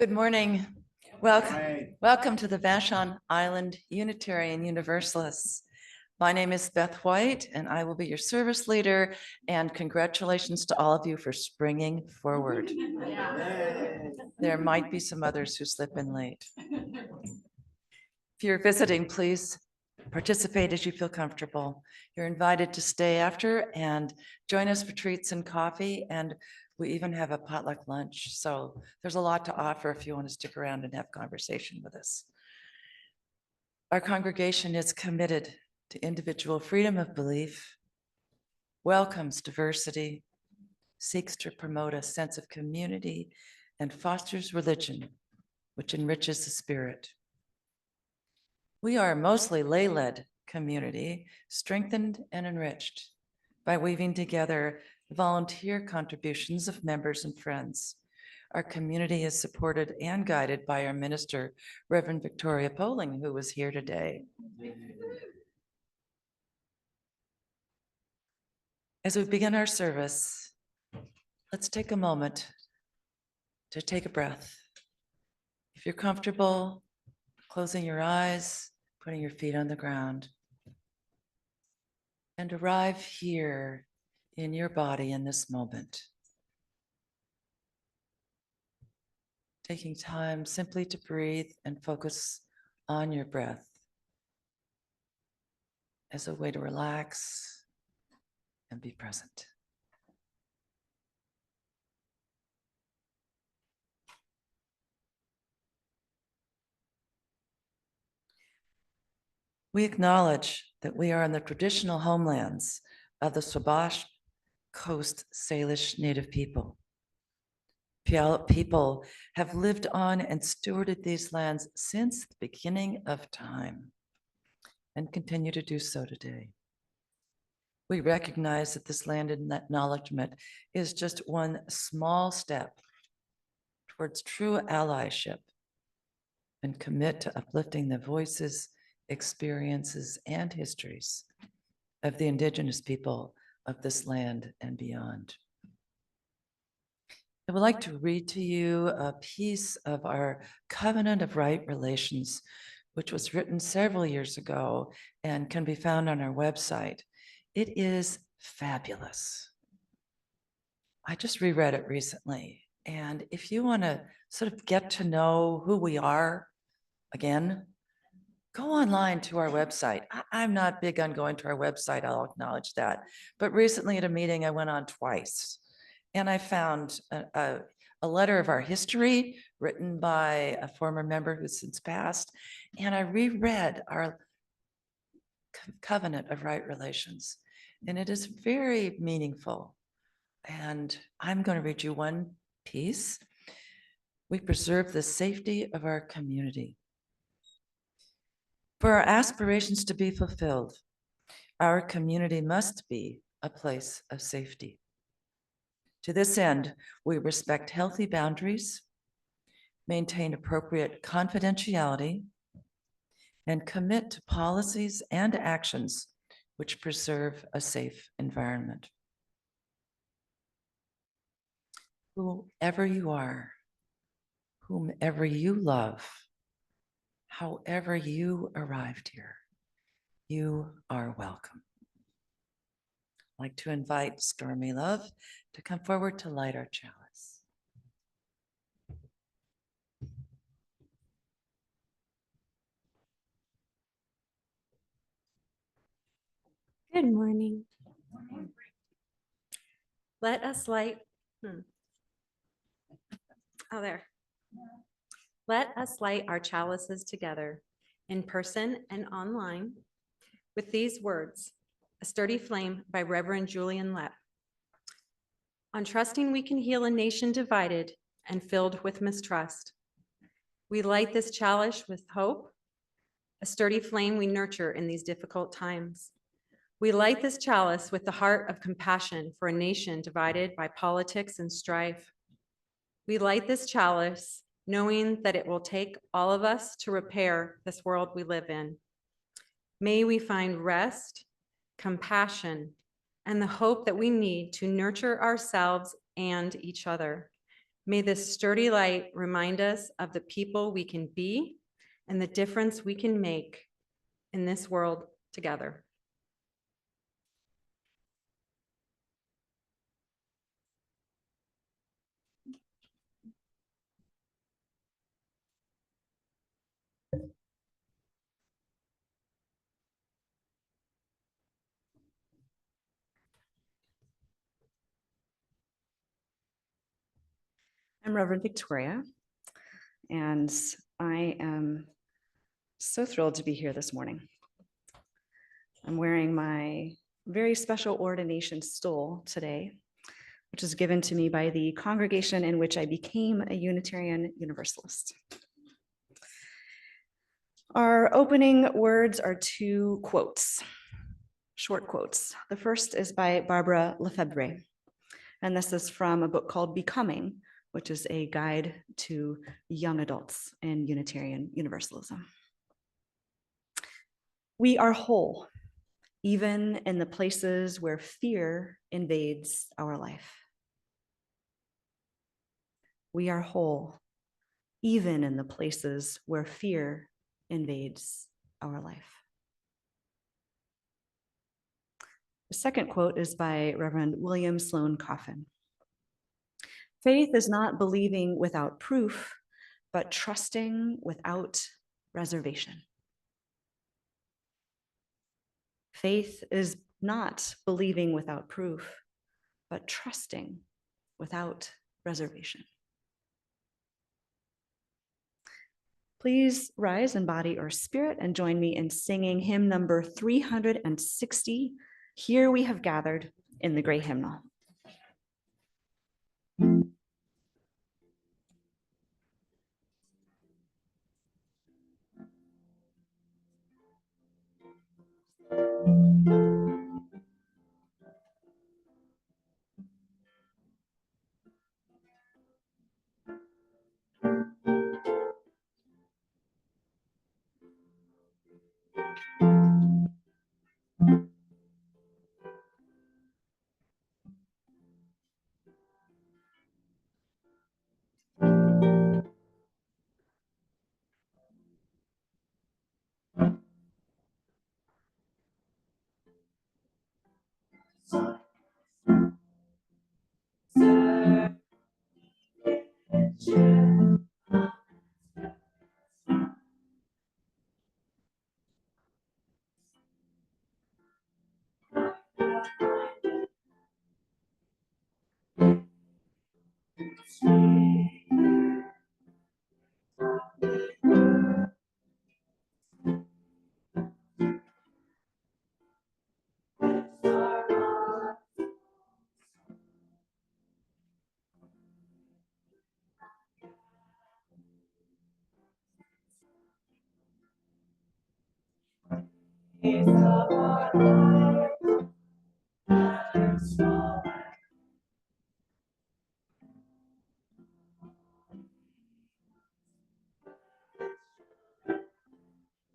Good morning. Welcome to the Vashon Island Unitarian Universalists. My name is Beth White, and I will be your service leader. And congratulations to all of you for springing forward. There might be some others who slip in late. If you're visiting, please participate as you feel comfortable. You're invited to stay after and join us for treats and coffee, and we even have a potluck lunch. So there's a lot to offer if you want to stick around and have conversation with us. Our congregation is committed to individual freedom of belief, welcomes diversity, seeks to promote a sense of community, and fosters religion, which enriches the spirit. We are a mostly lay-led community, strengthened and enriched by weaving together the volunteer contributions of members and friends. Our community is supported and guided by our minister, Reverend Victoria Poling, who was here today. As we begin our service, let's take a moment to take a breath. If you're comfortable, closing your eyes, putting your feet on the ground, and arrive here in your body in this moment. Taking time simply to breathe and focus on your breath as a way to relax and be present. We acknowledge that we are in the traditional homelands of the Swabash Coast Salish Native people. Puyallup people have lived on and stewarded these lands since the beginning of time and continue to do so today. We recognize that this land acknowledgement is just one small step towards true allyship and commit to uplifting the voices, experiences, and histories of the indigenous people of this land and beyond. I would like to read to you a piece of our Covenant of Right Relations, which was written several years ago and can be found on our website. It is fabulous. I just reread it recently. And if you want to sort of get to know who we are again, go online to our website. I'm not big on going to our website, I'll acknowledge that. But recently at a meeting, I went on twice. And I found a letter of our history written by a former member who's since passed. And I reread our Covenant of Right Relations. And it is very meaningful. And I'm going to read you one piece. We preserve the safety of our community. For our aspirations to be fulfilled, our community must be a place of safety. To this end, we respect healthy boundaries, maintain appropriate confidentiality, and commit to policies and actions which preserve a safe environment. Whoever you are, whomever you love, however you arrived here, you are welcome. I'd like to invite Stormy Love to come forward to light our chalice. Good morning. Let us light, there. Let us light our chalices together in person and online with these words, A Sturdy Flame by Reverend Julian Lepp. On trusting we can heal a nation divided and filled with mistrust. We light this chalice with hope, a sturdy flame we nurture in these difficult times. We light this chalice with the heart of compassion for a nation divided by politics and strife. We light this chalice knowing that it will take all of us to repair this world we live in. May we find rest, compassion, and the hope that we need to nurture ourselves and each other. May this sturdy light remind us of the people we can be and the difference we can make in this world together. I'm Reverend Victoria, and I am so thrilled to be here this morning. I'm wearing my very special ordination stole today, which was given to me by the congregation in which I became a Unitarian Universalist. Our opening words are two quotes, short quotes. The first is by Barbara Lefebvre, and this is from a book called Becoming, which is a guide to young adults in Unitarian Universalism. We are whole, even in the places where fear invades our life. We are whole, even in the places where fear invades our life. The second quote is by Reverend William Sloane Coffin. Faith is not believing without proof, but trusting without reservation. Faith is not believing without proof, but trusting without reservation. Please rise in body or spirit and join me in singing hymn number 360, Here We Have Gathered, in the Great Hymnal.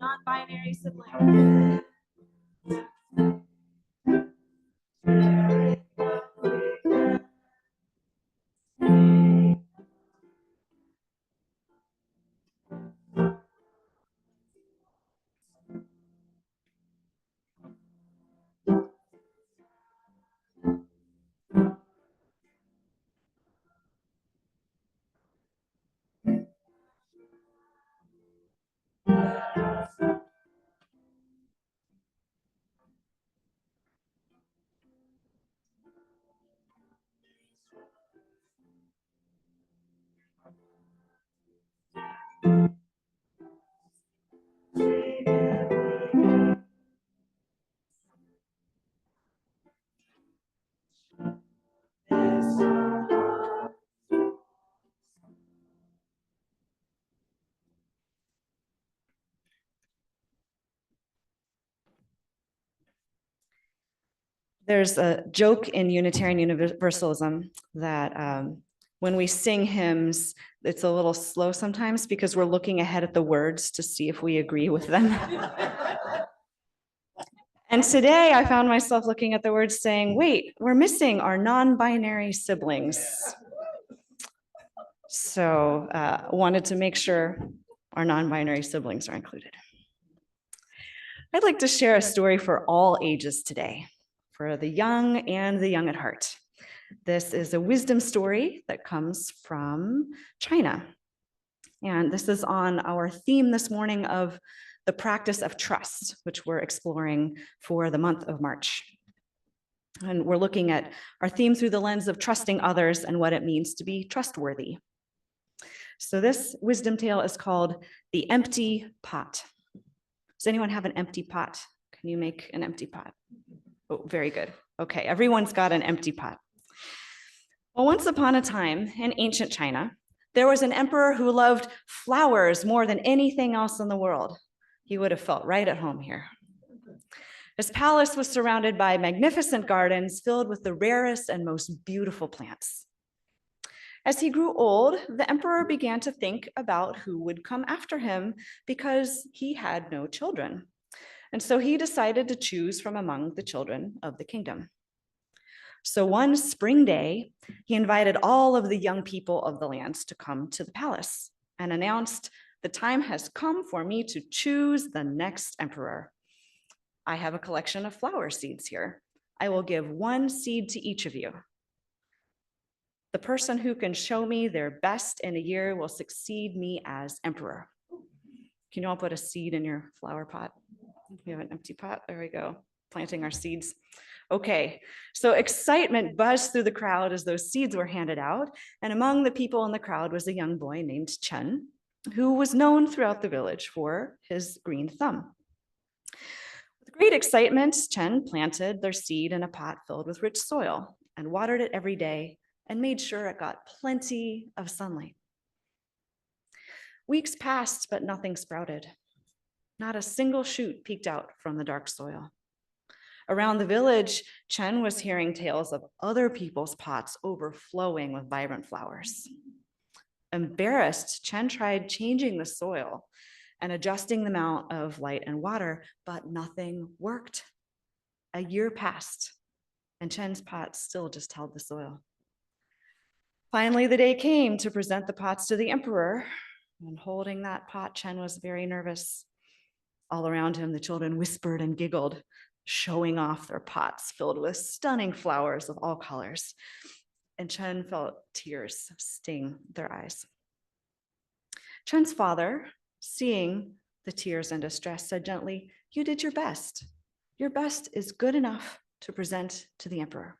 Non-binary siblings. There's a joke in Unitarian Universalism that when we sing hymns, it's a little slow sometimes because we're looking ahead at the words to see if we agree with them. And today I found myself looking at the words saying, wait, we're missing our non-binary siblings. So wanted to make sure our non-binary siblings are included. I'd like to share a story for all ages today, for the young and the young at heart. This is a wisdom story that comes from China. And this is on our theme this morning of the practice of trust, which we're exploring for the month of March. And we're looking at our theme through the lens of trusting others and what it means to be trustworthy. So this wisdom tale is called The Empty Pot. Does anyone have an empty pot? Can you make an empty pot? Oh, very good. Okay, everyone's got an empty pot. Well, once upon a time in ancient China, there was an emperor who loved flowers more than anything else in the world. He would have felt right at home here. His palace was surrounded by magnificent gardens filled with the rarest and most beautiful plants. As he grew old, the emperor began to think about who would come after him because he had no children. And so he decided to choose from among the children of the kingdom. So one spring day, he invited all of the young people of the lands to come to the palace and announced, "The time has come for me to choose the next emperor. I have a collection of flower seeds here. I will give one seed to each of you. The person who can show me their best in a year will succeed me as emperor." Can you all put a seed in your flower pot? We have an empty pot. There we go. Planting our seeds. Okay, so excitement buzzed through the crowd as those seeds were handed out. And among the people in the crowd was a young boy named Chen, who was known throughout the village for his green thumb. With great excitement, Chen planted their seed in a pot filled with rich soil and watered it every day and made sure it got plenty of sunlight. Weeks passed, but nothing sprouted. Not a single shoot peeked out from the dark soil. Around the village, Chen was hearing tales of other people's pots overflowing with vibrant flowers. Embarrassed, Chen tried changing the soil and adjusting the amount of light and water, but nothing worked. A year passed, and Chen's pot still just held the soil. Finally, the day came to present the pots to the emperor. And holding that pot, Chen was very nervous. All around him, the children whispered and giggled, showing off their pots filled with stunning flowers of all colors. And Chen felt tears sting their eyes. Chen's father, seeing the tears and distress, said gently, "You did your best. Your best is good enough to present to the emperor."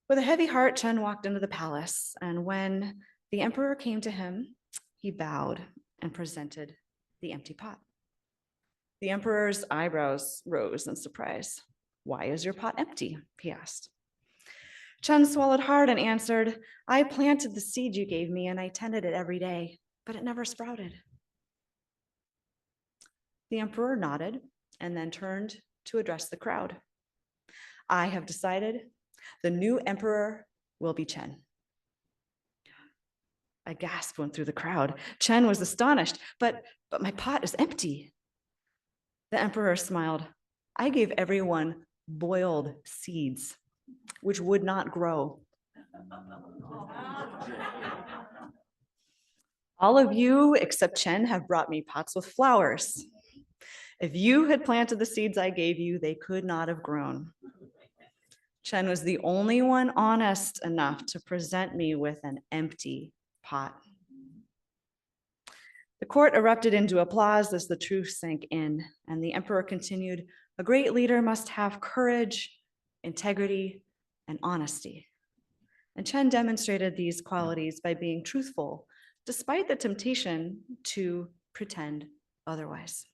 With a heavy heart, Chen walked into the palace, and when the emperor came to him, he bowed and presented the empty pot. The emperor's eyebrows rose in surprise. "Why is your pot empty?" he asked. Chen swallowed hard and answered, "I planted the seed you gave me and I tended it every day, but it never sprouted." The emperor nodded and then turned to address the crowd. "I have decided the new emperor will be Chen." A gasp went through the crowd. Chen was astonished, but my pot is empty." The emperor smiled. "I gave everyone boiled seeds, which would not grow. All of you except Chen have brought me pots with flowers. If you had planted the seeds I gave you, they could not have grown. Chen was the only one honest enough to present me with an empty pot." The court erupted into applause as the truth sank in, and the emperor continued, "A great leader must have courage, integrity, and honesty." And Chen demonstrated these qualities by being truthful, despite the temptation to pretend otherwise.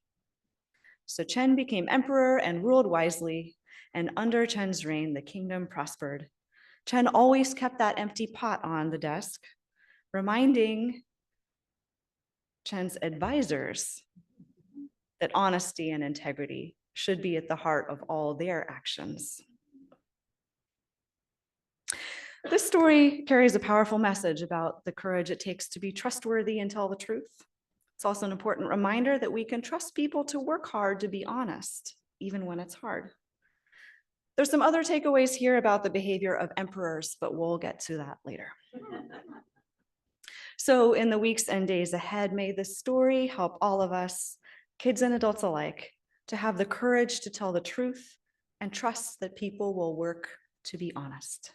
So Chen became emperor and ruled wisely, and under Chen's reign, the kingdom prospered. Chen always kept that empty pot on the desk, reminding Chen's advisors that honesty and integrity should be at the heart of all their actions. This story carries a powerful message about the courage it takes to be trustworthy and tell the truth. It's also an important reminder that we can trust people to work hard to be honest, even when it's hard. There's some other takeaways here about the behavior of emperors, but we'll get to that later. So in the weeks and days ahead, may this story help all of us, kids and adults alike, to have the courage to tell the truth and trust that people will work to be honest.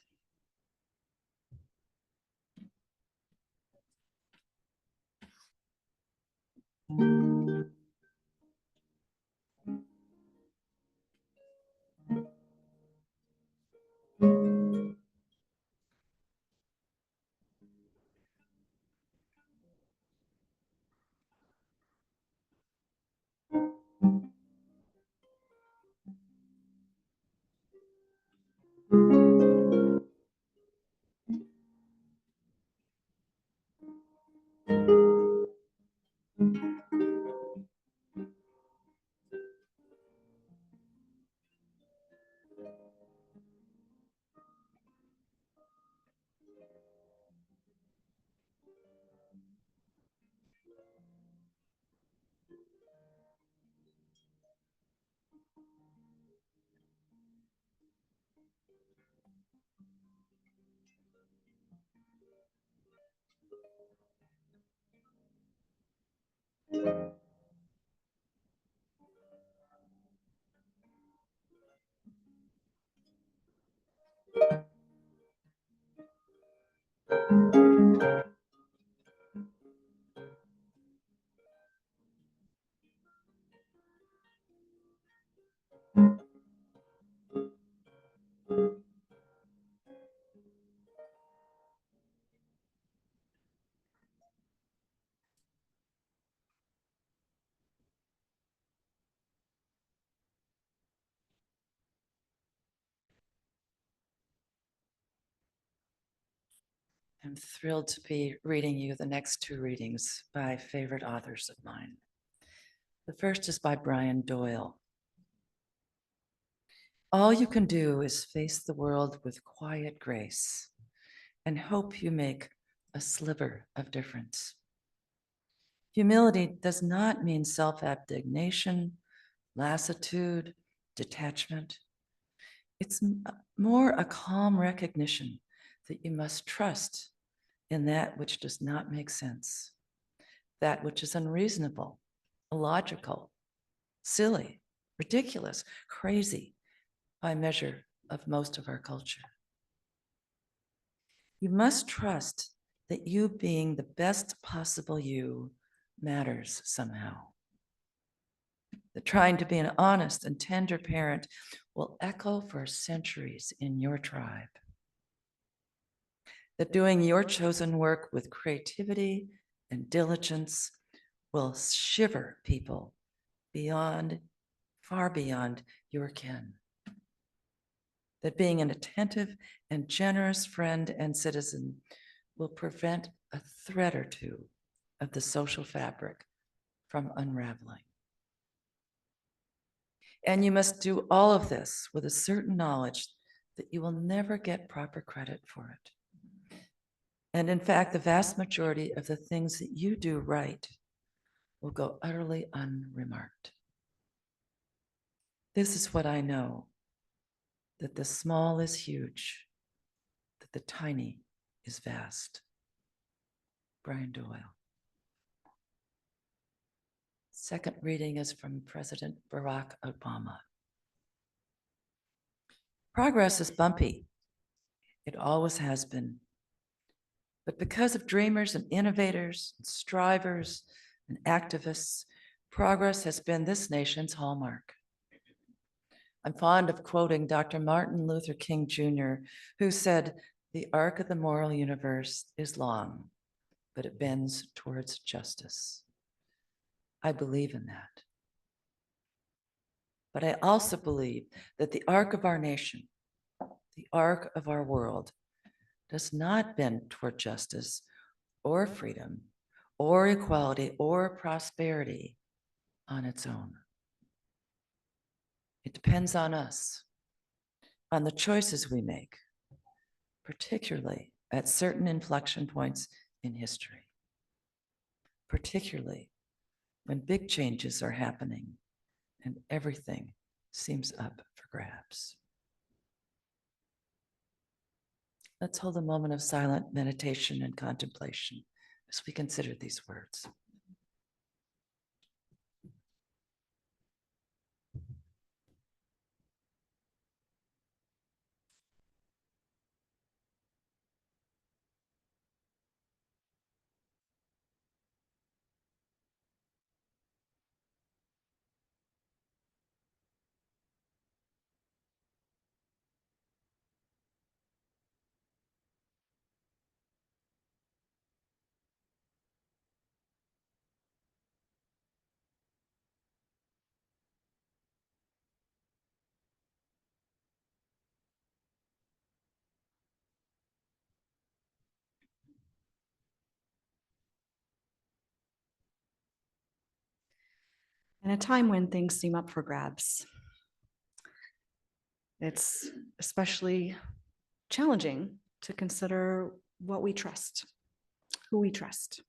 I'm thrilled to be reading you the next two readings by favorite authors of mine. The first is by Brian Doyle. All you can do is face the world with quiet grace and hope you make a sliver of difference. Humility does not mean self-abnegation, lassitude, detachment. It's more a calm recognition that you must trust in that which does not make sense, that which is unreasonable, illogical, silly, ridiculous, crazy by measure of most of our culture. You must trust that you being the best possible you matters somehow. That trying to be an honest and tender parent will echo for centuries in your tribe. That doing your chosen work with creativity and diligence will shiver people beyond, far beyond your ken. That being an attentive and generous friend and citizen will prevent a thread or two of the social fabric from unraveling. And you must do all of this with a certain knowledge that you will never get proper credit for it. And in fact, the vast majority of the things that you do right will go utterly unremarked. This is what I know, that the small is huge, that the tiny is vast. Brian Doyle. Second reading is from President Barack Obama. Progress is bumpy. It always has been. But because of dreamers and innovators, and strivers and activists, progress has been this nation's hallmark. I'm fond of quoting Dr. Martin Luther King Jr., who said, "The arc of the moral universe is long, but it bends towards justice." I believe in that. But I also believe that the arc of our nation, the arc of our world, does not bend toward justice or freedom or equality or prosperity on its own. It depends on us, on the choices we make, particularly at certain inflection points in history, particularly when big changes are happening and everything seems up for grabs. Let's hold a moment of silent meditation and contemplation as we consider these words. In a time when things seem up for grabs, it's especially challenging to consider what we trust, who we trust.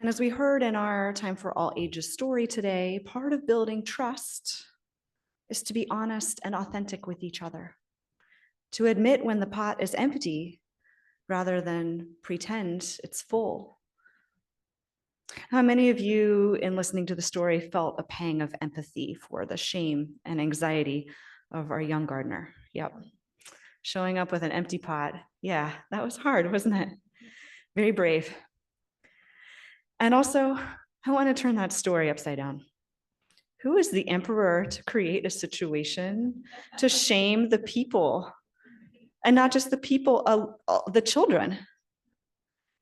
And as we heard in our Time for All Ages story today, part of building trust is to be honest and authentic with each other, to admit when the pot is empty rather than pretend it's full. How many of you, in listening to the story, felt a pang of empathy for the shame and anxiety of our young gardener? Yep. Showing up with an empty pot. Yeah, that was hard, wasn't it? Very brave. And also, I want to turn that story upside down. Who is the emperor to create a situation to shame the people? And not just the people, the children.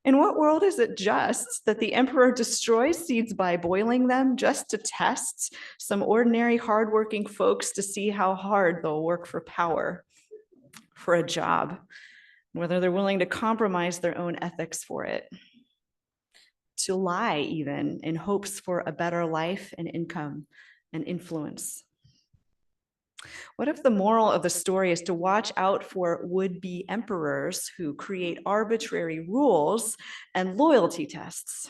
In what world is it just that the emperor destroys seeds by boiling them just to test some ordinary hardworking folks to see how hard they'll work for power, for a job, whether they're willing to compromise their own ethics for it, to lie even in hopes for a better life and income and influence? What if the moral of the story is to watch out for would-be emperors who create arbitrary rules and loyalty tests,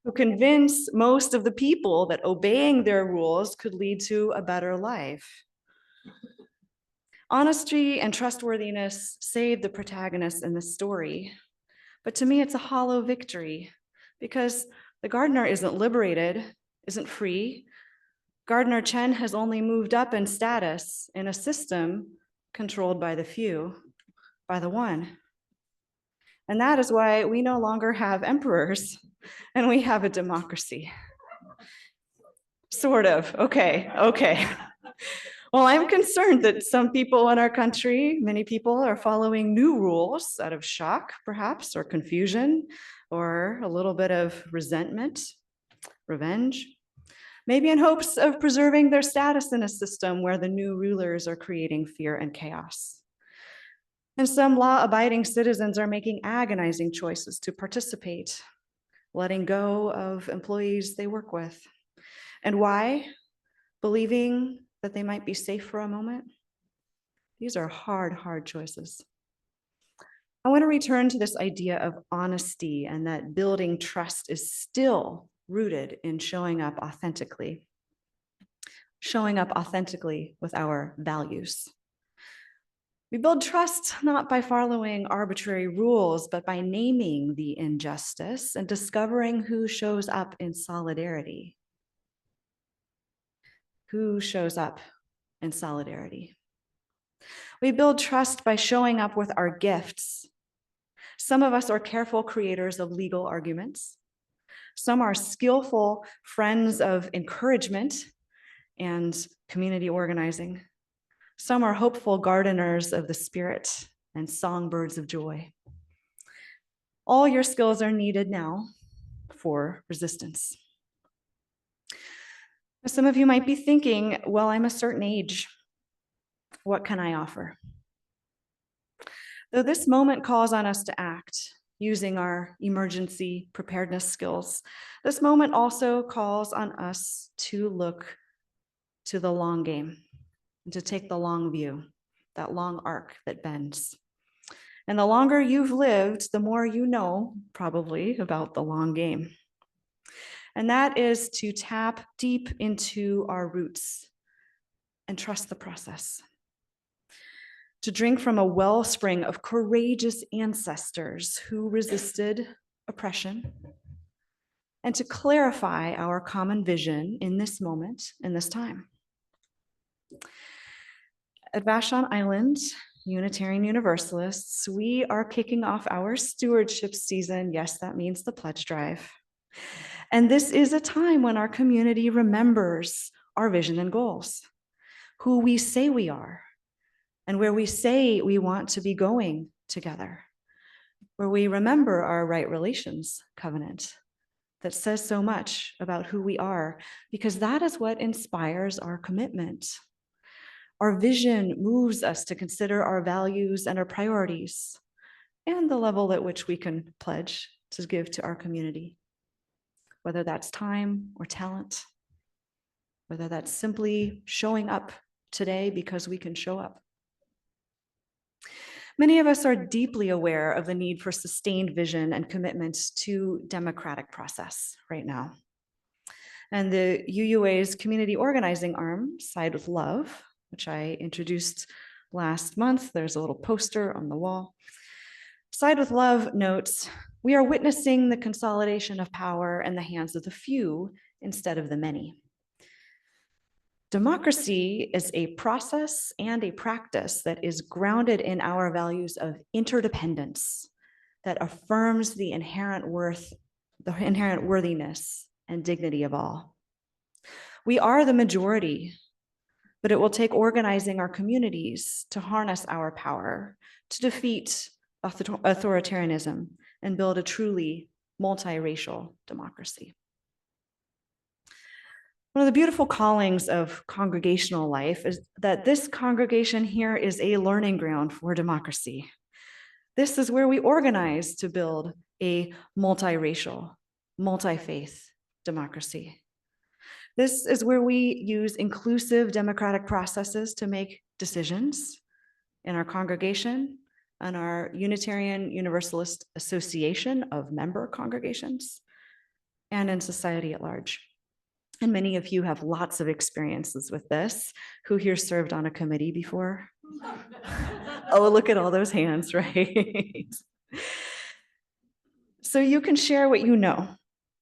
who convince most of the people that obeying their rules could lead to a better life? Honesty and trustworthiness save the protagonists in the story, but to me it's a hollow victory because the gardener isn't liberated, isn't free. Gardner Chen has only moved up in status in a system controlled by the few, by the one. And that is why we no longer have emperors and we have a democracy. Sort of, okay. Well, I'm concerned that some people in our country, many people, are following new rules out of shock, perhaps, or confusion, or a little bit of resentment, revenge. Maybe in hopes of preserving their status in a system where the new rulers are creating fear and chaos. And some law-abiding citizens are making agonizing choices to participate, letting go of employees they work with. And why? Believing that they might be safe for a moment. These are hard choices. I want to return to this idea of honesty and that building trust is still rooted in showing up authentically with our values. We build trust not by following arbitrary rules, but by naming the injustice and discovering who shows up in solidarity. Who shows up in solidarity? We build trust by showing up with our gifts. Some of us are careful creators of legal arguments. Some are skillful friends of encouragement and community organizing. Some are hopeful gardeners of the spirit and songbirds of joy. All your skills are needed now for resistance. Some of you might be thinking, well, I'm a certain age. What can I offer? Though this moment calls on us to act, using our emergency preparedness skills, this moment also calls on us to look to the long game and to take the long view, that long arc that bends. And the longer you've lived, the more you know probably about the long game. And that is to tap deep into our roots and trust the process. to drink from a wellspring of courageous ancestors who resisted oppression, and to clarify our common vision in this moment, in this time. At Vashon Island Unitarian Universalists, we are kicking off our stewardship season. Yes, that means the pledge drive. And this is a time when our community remembers our vision and goals, who we say we are, and where we say we want to be going together, where we remember our right relations covenant that says so much about who we are, because that is what inspires our commitment. Our vision moves us to consider our values and our priorities and the level at which we can pledge to give to our community, whether that's time or talent, whether that's simply showing up today because we can show up. Many of us are deeply aware of the need for sustained vision and commitment to democratic process right now. And the UUA's community organizing arm, Side with Love, which I introduced last month, there's a little poster on the wall. Side with Love notes, we are witnessing the consolidation of power in the hands of the few instead of the many. Democracy is a process and a practice that is grounded in our values of interdependence, that affirms the inherent worth, the inherent worthiness and dignity of all. We are the majority, but it will take organizing our communities to harness our power, to defeat authoritarianism and build a truly multiracial democracy. One of the beautiful callings of congregational life is that this congregation here is a learning ground for democracy. This is where we organize to build a multiracial, multi-faith democracy. This is where we use inclusive democratic processes to make decisions in our congregation and our Unitarian Universalist Association of member congregations and in society at large. And many of you have lots of experiences with this. Who here served on a committee before? Oh, look at all those hands, right? So you can share what you know,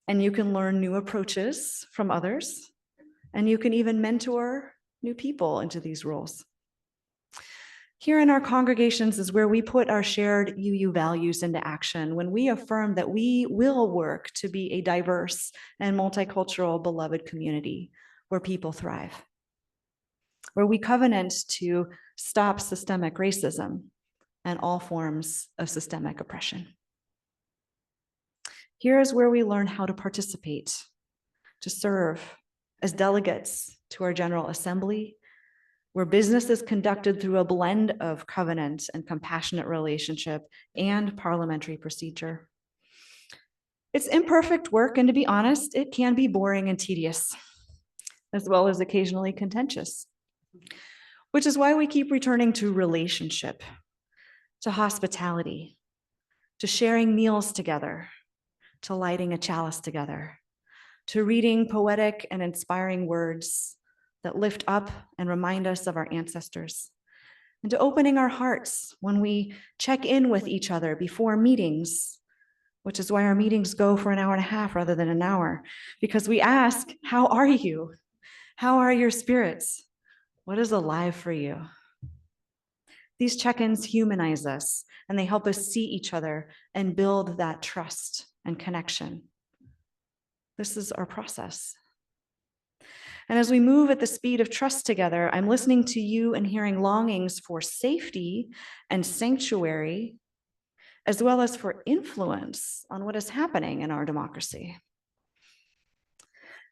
and you can learn new approaches from others, and you can even mentor new people into these roles. Here in our congregations is where we put our shared UU values into action, when we affirm that we will work to be a diverse and multicultural beloved community where people thrive, where we covenant to stop systemic racism and all forms of systemic oppression. Here is where we learn how to participate, to serve as delegates to our General Assembly, where business is conducted through a blend of covenant and compassionate relationship and parliamentary procedure. It's imperfect work, and to be honest, it can be boring and tedious, as well as occasionally contentious, which is why we keep returning to relationship, to hospitality, to sharing meals together, to lighting a chalice together, to reading poetic and inspiring words that lift up and remind us of our ancestors, and to opening our hearts when we check in with each other before meetings, which is why our meetings go for an hour and a half rather than an hour, because we ask, how are you? How are your spirits? What is alive for you? These check-ins humanize us, and they help us see each other and build that trust and connection. This is our process. And as we move at the speed of trust together, I'm listening to you and hearing longings for safety and sanctuary, as well as for influence on what is happening in our democracy.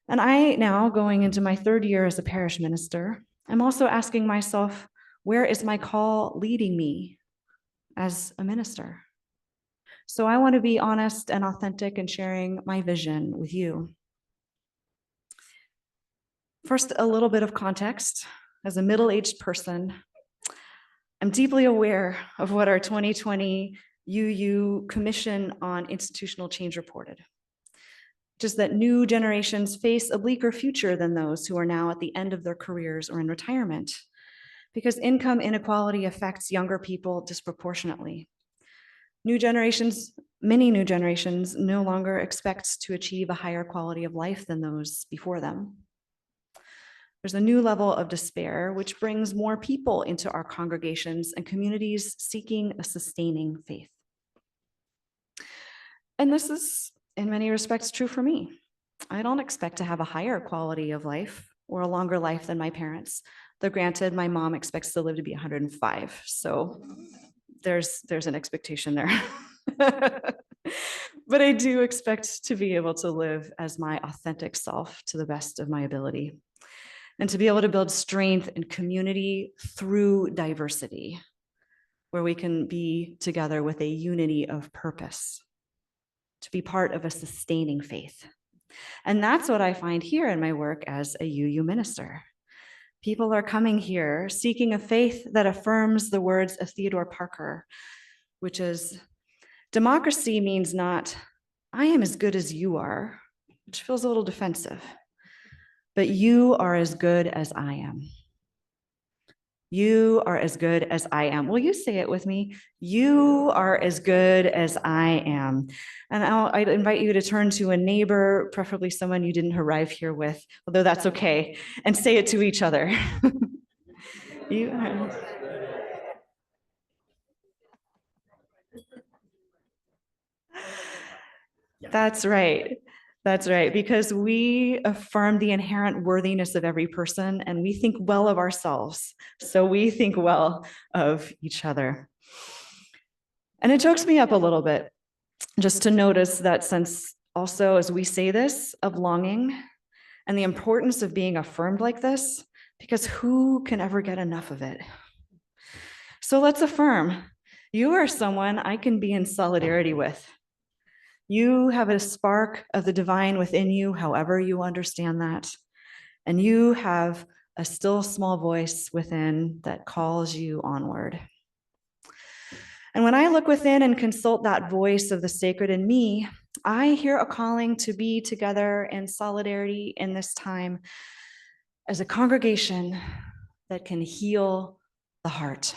And I now, going into my third year as a parish minister, I'm also asking myself, where is my call leading me as a minister? So I want to be honest and authentic in sharing my vision with you. First, a little bit of context. As a middle-aged person, I'm deeply aware of what our 2020 UU Commission on Institutional Change reported, just that new generations face a bleaker future than those who are now at the end of their careers or in retirement. because income inequality affects younger people disproportionately. Many new generations no longer expect to achieve a higher quality of life than those before them. There's a new level of despair, which brings more people into our congregations and communities seeking a sustaining faith. And this is, in many respects, true for me. I don't expect to have a higher quality of life or a longer life than my parents. Though granted, my mom expects to live to be 105. So there's an expectation there. But I do expect to be able to live as my authentic self to the best of my ability, and to be able to build strength and community through diversity, where we can be together with a unity of purpose, to be part of a sustaining faith. And that's what I find here in my work as a UU minister. People are coming here seeking a faith that affirms the words of Theodore Parker, which is, democracy means not, I am as good as you are, which feels a little defensive, but you are as good as I am. You are as good as I am. Will you say it with me? You are as good as I am. And I'd invite you to turn to a neighbor, preferably someone you didn't arrive here with, although that's okay, and say it to each other. You are. That's right. That's right, because we affirm the inherent worthiness of every person and we think well of ourselves. So we think well of each other. And it chokes me up a little bit just to notice that sense also, as we say this, of longing and the importance of being affirmed like this, because who can ever get enough of it? So let's affirm, you are someone I can be in solidarity with. You have a spark of the divine within you, however you understand that. And you have a still small voice within that calls you onward. And when I look within and consult that voice of the sacred in me, I hear a calling to be together in solidarity in this time as a congregation that can heal the heart.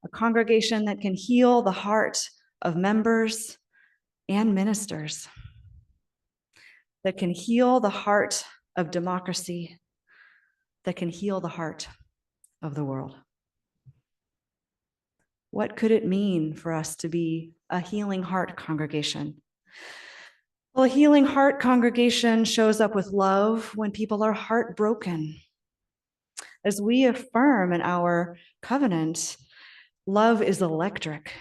A congregation that can heal the heart of members and ministers, that can heal the heart of democracy, that can heal the heart of the world. What could it mean for us to be a healing heart congregation? Well, a healing heart congregation shows up with love when people are heartbroken. As we affirm in our covenant, love is electric.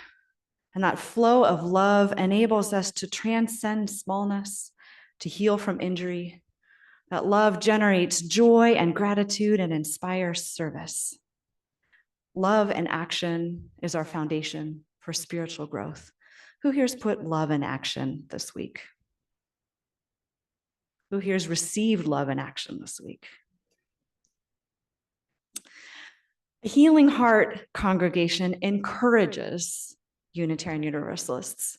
And that flow of love enables us to transcend smallness, to heal from injury. That love generates joy and gratitude and inspires service. Love in action is our foundation for spiritual growth. Who here's put love in action this week? Who here's received love in action this week? A healing heart congregation encourages Unitarian Universalists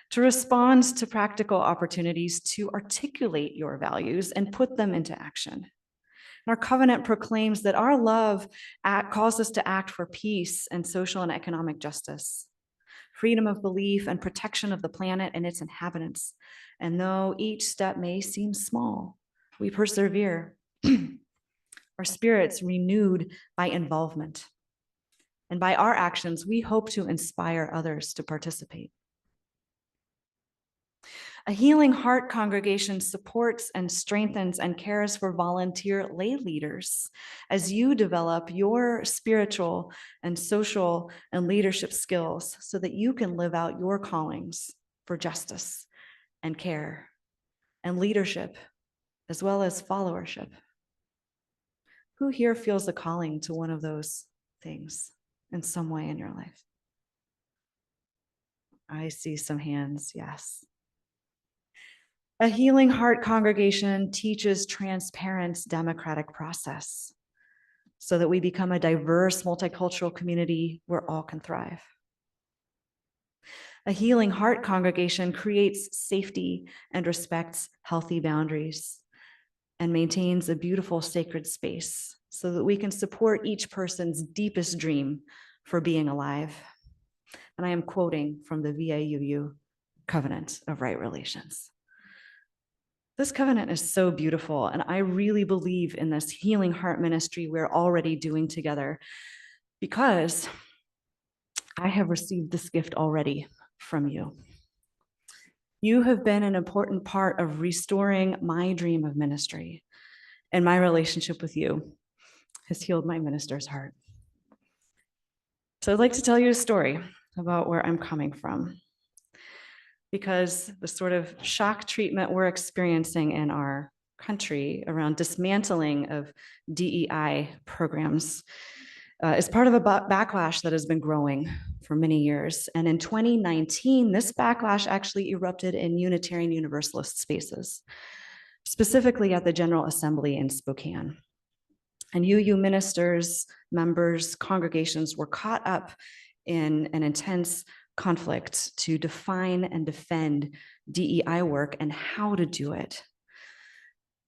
to respond to practical opportunities to articulate your values and put them into action. Our covenant proclaims that our love calls us to act for peace and social and economic justice, freedom of belief and protection of the planet and its inhabitants. And though each step may seem small, we persevere, our spirits renewed by involvement. And by our actions, we hope to inspire others to participate. A healing heart congregation supports and strengthens and cares for volunteer lay leaders as you develop your spiritual and social and leadership skills so that you can live out your callings for justice and care and leadership, as well as followership. Who here feels a calling to one of those things in some way in your life? I see some hands, yes. A healing heart congregation teaches transparent democratic process so that we become a diverse multicultural community where all can thrive. A healing heart congregation creates safety and respects healthy boundaries and maintains a beautiful sacred space so that we can support each person's deepest dream for being alive. And I am quoting from the VIUU Covenant of Right Relations. This covenant is so beautiful, and I really believe in this healing heart ministry we're already doing together, because I have received this gift already from you. You have been an important part of restoring my dream of ministry, and my relationship with you has healed my minister's heart. So I'd like to tell you a story about where I'm coming from, because the sort of shock treatment we're experiencing in our country around dismantling of DEI programs is part of a backlash that has been growing for many years. And in 2019, this backlash actually erupted in Unitarian Universalist spaces, specifically at the General Assembly in Spokane. And UU ministers, members, congregations were caught up in an intense conflict to define and defend DEI work and how to do it.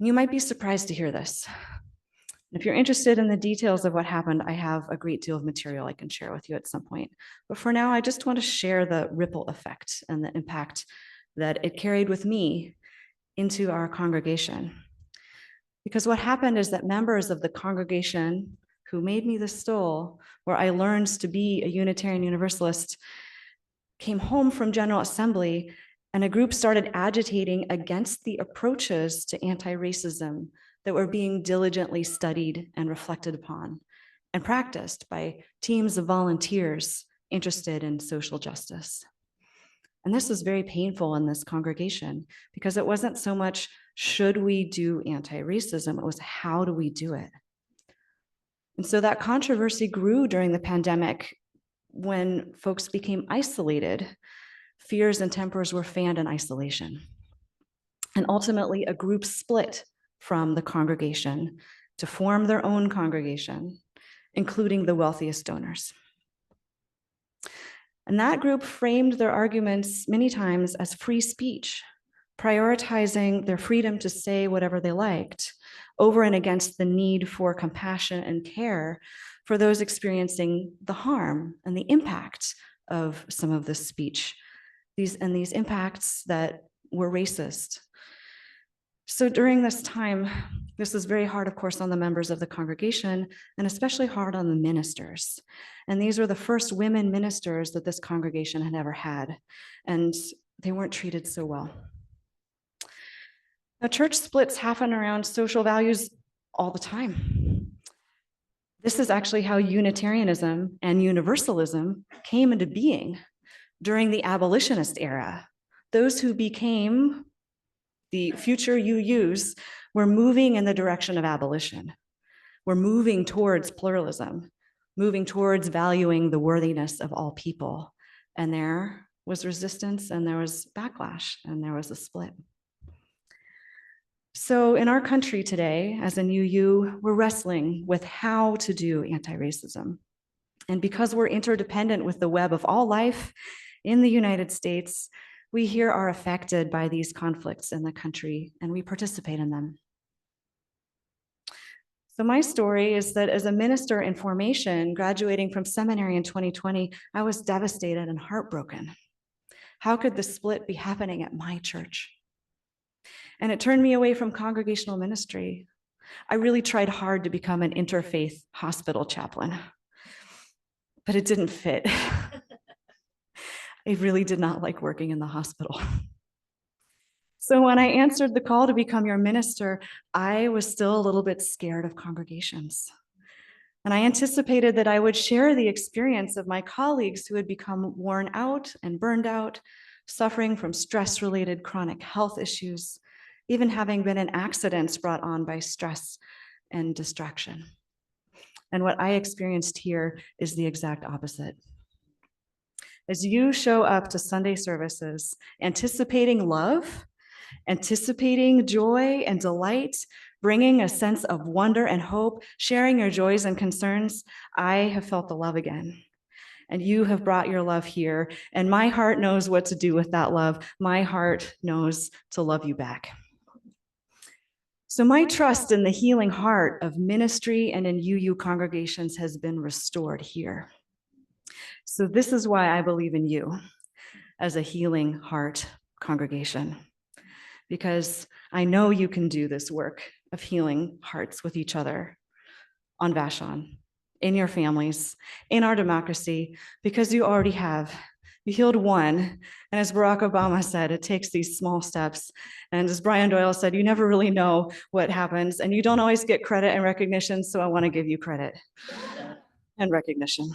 You might be surprised to hear this. If you're interested in the details of what happened, I have a great deal of material I can share with you at some point. But for now, I just want to share the ripple effect and the impact that it carried with me into our congregation. Because what happened is that members of the congregation who made me the stole, where I learned to be a Unitarian Universalist, came home from General Assembly, and a group started agitating against the approaches to anti-racism that were being diligently studied and reflected upon and practiced by teams of volunteers interested in social justice. And this was very painful in this congregation, because it wasn't so much, should we do anti-racism? It was, how do we do it? And so that controversy grew during the pandemic, when folks became isolated. Fears and tempers were fanned in isolation. And ultimately, a group split from the congregation to form their own congregation, including the wealthiest donors. And that group framed their arguments many times as free speech, prioritizing their freedom to say whatever they liked over and against the need for compassion and care for those experiencing the harm and the impact of some of this speech, these impacts that were racist. So during this time, this was very hard, of course, on the members of the congregation, and especially hard on the ministers. And these were the first women ministers that this congregation had ever had, and they weren't treated so well. Now, church splits happen around social values all the time. This is actually how Unitarianism and Universalism came into being during the abolitionist era. Those who became the future UUs were moving in the direction of abolition. We're moving towards pluralism, moving towards valuing the worthiness of all people. And there was resistance, and there was backlash, and there was a split. So in our country today, as an UU, we're wrestling with how to do anti-racism. And because we're interdependent with the web of all life in the United States, we here are affected by these conflicts in the country, and we participate in them. So my story is that as a minister in formation, graduating from seminary in 2020, I was devastated and heartbroken. How could the split be happening at my church? And it turned me away from congregational ministry. I really tried hard to become an interfaith hospital chaplain, but it didn't fit. I really did not like working in the hospital. So when I answered the call to become your minister, I was still a little bit scared of congregations. And I anticipated that I would share the experience of my colleagues who had become worn out and burned out, suffering from stress-related chronic health issues, even having been in accidents brought on by stress and distraction. And what I experienced here is the exact opposite. As you show up to Sunday services, anticipating love, anticipating joy and delight, bringing a sense of wonder and hope, sharing your joys and concerns, I have felt the love again. And you have brought your love here, and my heart knows what to do with that love. My heart knows to love you back. So my trust in the healing heart of ministry and in UU congregations has been restored here. So this is why I believe in you as a healing heart congregation, because I know you can do this work of healing hearts with each other on Vashon, in your families, in our democracy, because you already have. You healed one, and as Barack Obama said, it takes these small steps. And as Brian Doyle said, you never really know what happens, and you don't always get credit and recognition, so I want to give you credit and recognition.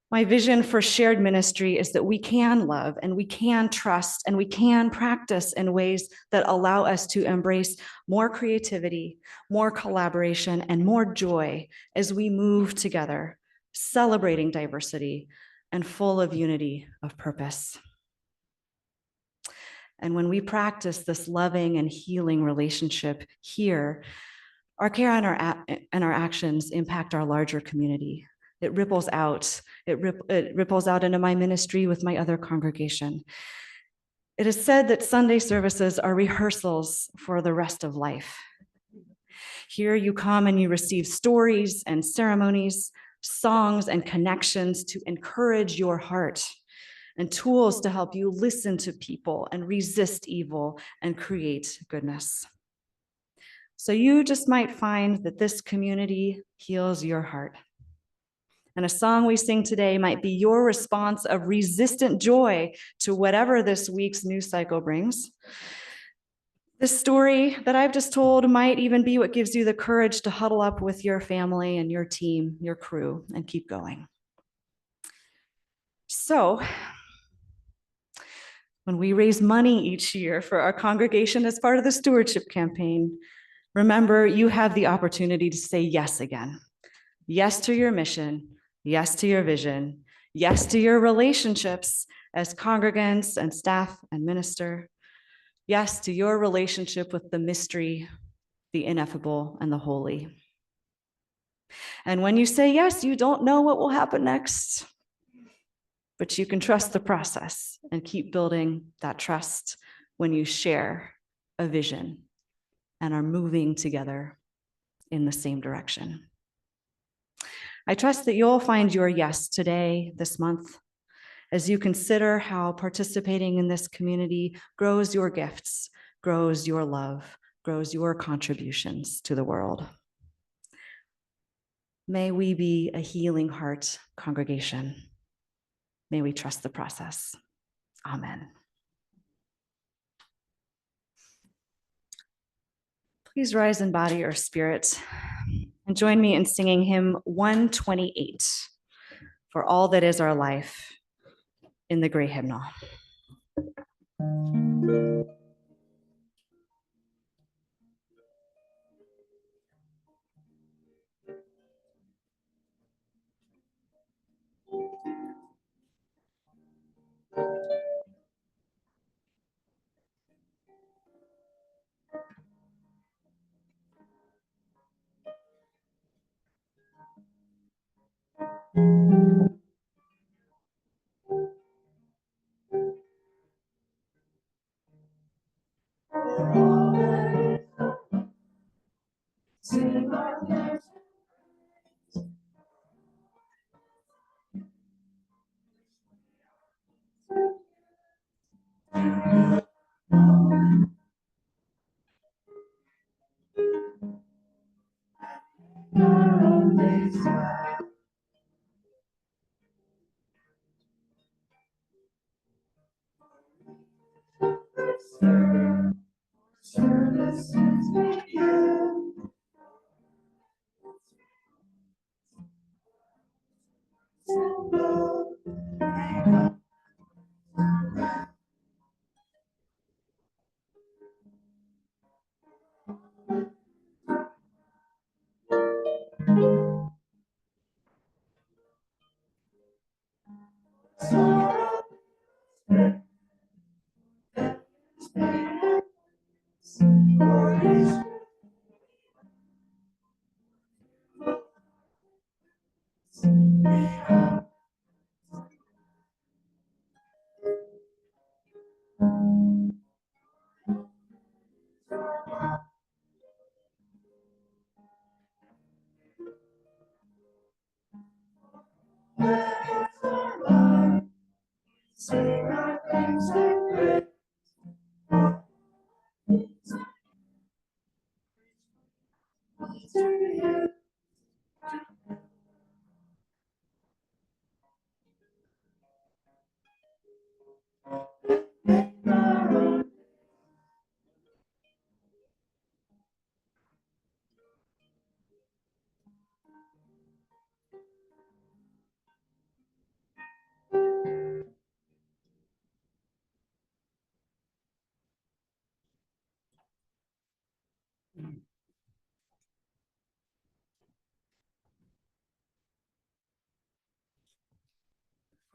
My vision for shared ministry is that we can love and we can trust and we can practice in ways that allow us to embrace more creativity, more collaboration, and more joy as we move together, celebrating diversity and full of unity of purpose. And when we practice this loving and healing relationship here, our care and our actions impact our larger community. It ripples out. It ripples out into my ministry with my other congregation. It is said that Sunday services are rehearsals for the rest of life. Here you come and you receive stories and ceremonies, songs and connections to encourage your heart, and tools to help you listen to people and resist evil and create goodness. So you just might find that this community heals your heart. And a song we sing today might be your response of resistant joy to whatever this week's news cycle brings. This story that I've just told might even be what gives you the courage to huddle up with your family and your team, your crew, and keep going. So, when we raise money each year for our congregation as part of the stewardship campaign, remember you have the opportunity to say yes again. Yes to your mission. Yes to your vision. Yes to your relationships as congregants and staff and minister. Yes to your relationship with the mystery, the ineffable, and the holy. And when you say yes, you don't know what will happen next, but you can trust the process and keep building that trust when you share a vision and are moving together in the same direction. I trust that you'll find your yes today, this month, as you consider how participating in this community grows your gifts, grows your love, grows your contributions to the world. May we be a healing heart congregation. May we trust the process. Amen. Please rise in body or spirit and join me in singing hymn 128, For All That Is Our Life, in the Gray Hymnal.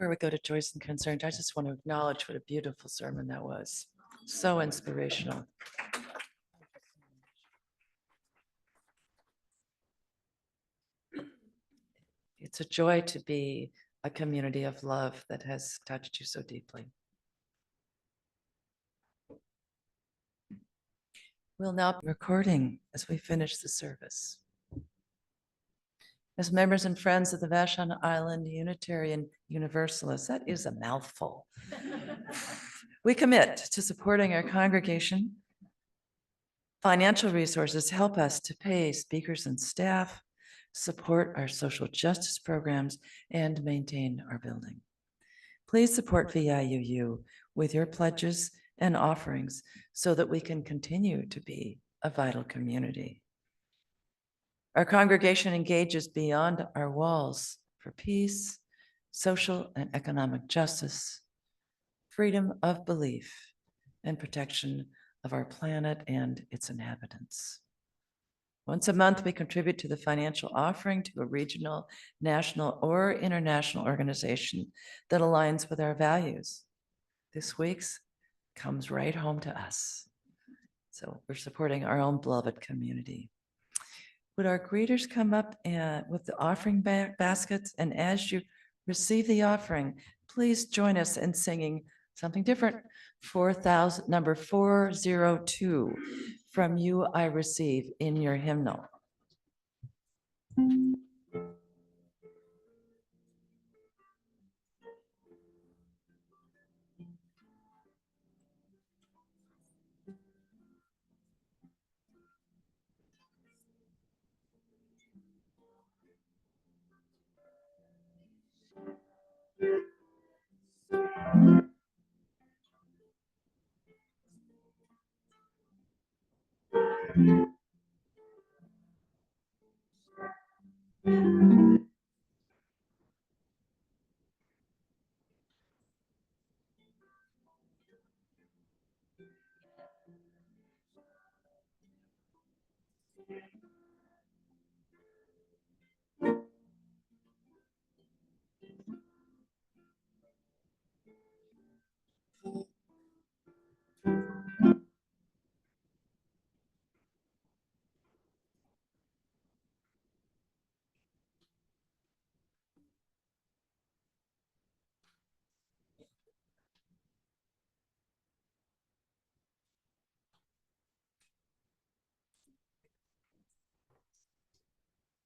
Before we go to joys and concerns, I just want to acknowledge what a beautiful sermon that was. So inspirational. It's a joy to be a community of love that has touched you so deeply. We'll now be recording as we finish the service. As members and friends of the Vashon Island Unitarian Universalists, that is a mouthful. We commit to supporting our congregation. Financial resources help us to pay speakers and staff, support our social justice programs, and maintain our building. Please support VIUU with your pledges and offerings so that we can continue to be a vital community. Our congregation engages beyond our walls for peace, social and economic justice, freedom of belief, and protection of our planet and its inhabitants. Once a month, we contribute to the financial offering to a regional, national, or international organization that aligns with our values. This week's comes right home to us. So we're supporting our own beloved community. Would our greeters come up with the offering baskets? And as you receive the offering, please join us in singing something different. 4,000, number 402, From You I Receive, in your hymnal.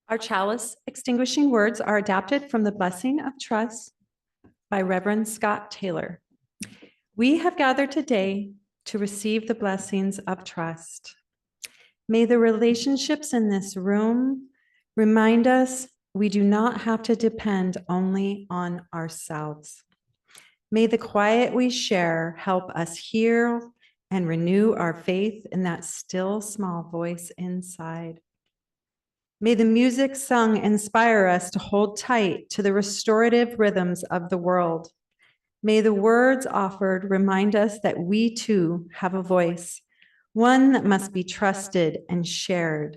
Our chalice extinguishing words are adapted from the Blessing of Trust by Reverend Scott Taylor. We have gathered today to receive the blessings of trust. May the relationships in this room remind us we do not have to depend only on ourselves. May the quiet we share help us heal and renew our faith in that still small voice inside. May the music sung inspire us to hold tight to the restorative rhythms of the world. May the words offered remind us that we too have a voice, one that must be trusted and shared.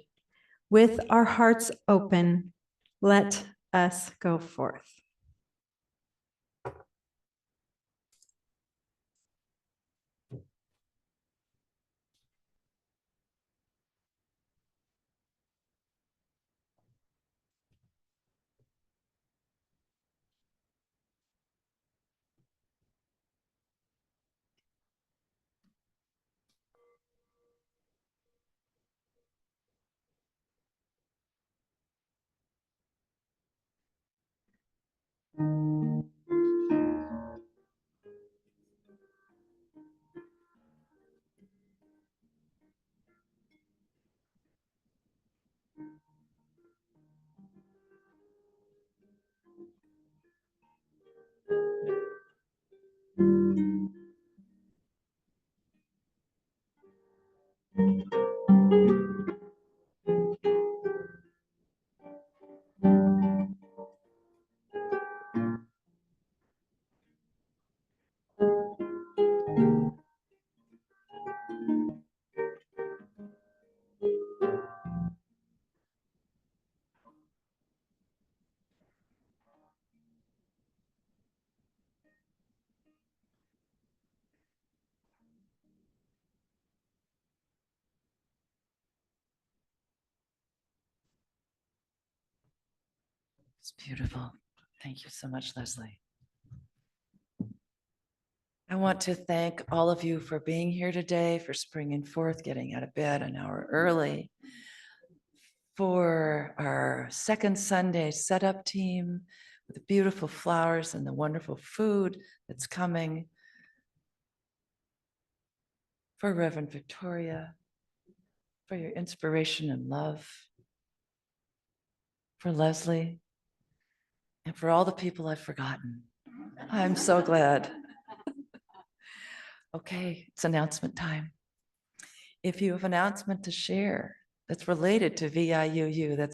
With our hearts open, let us go forth. It's beautiful. Thank you so much, Leslie. I want to thank all of you for being here today, for springing forth, getting out of bed an hour early, for our second Sunday setup team with the beautiful flowers and the wonderful food that's coming, for Reverend Victoria, for your inspiration and love, for Leslie, and for all the people I've forgotten. I'm so glad. Okay, it's announcement time. If you have an announcement to share that's related to VIUU, that's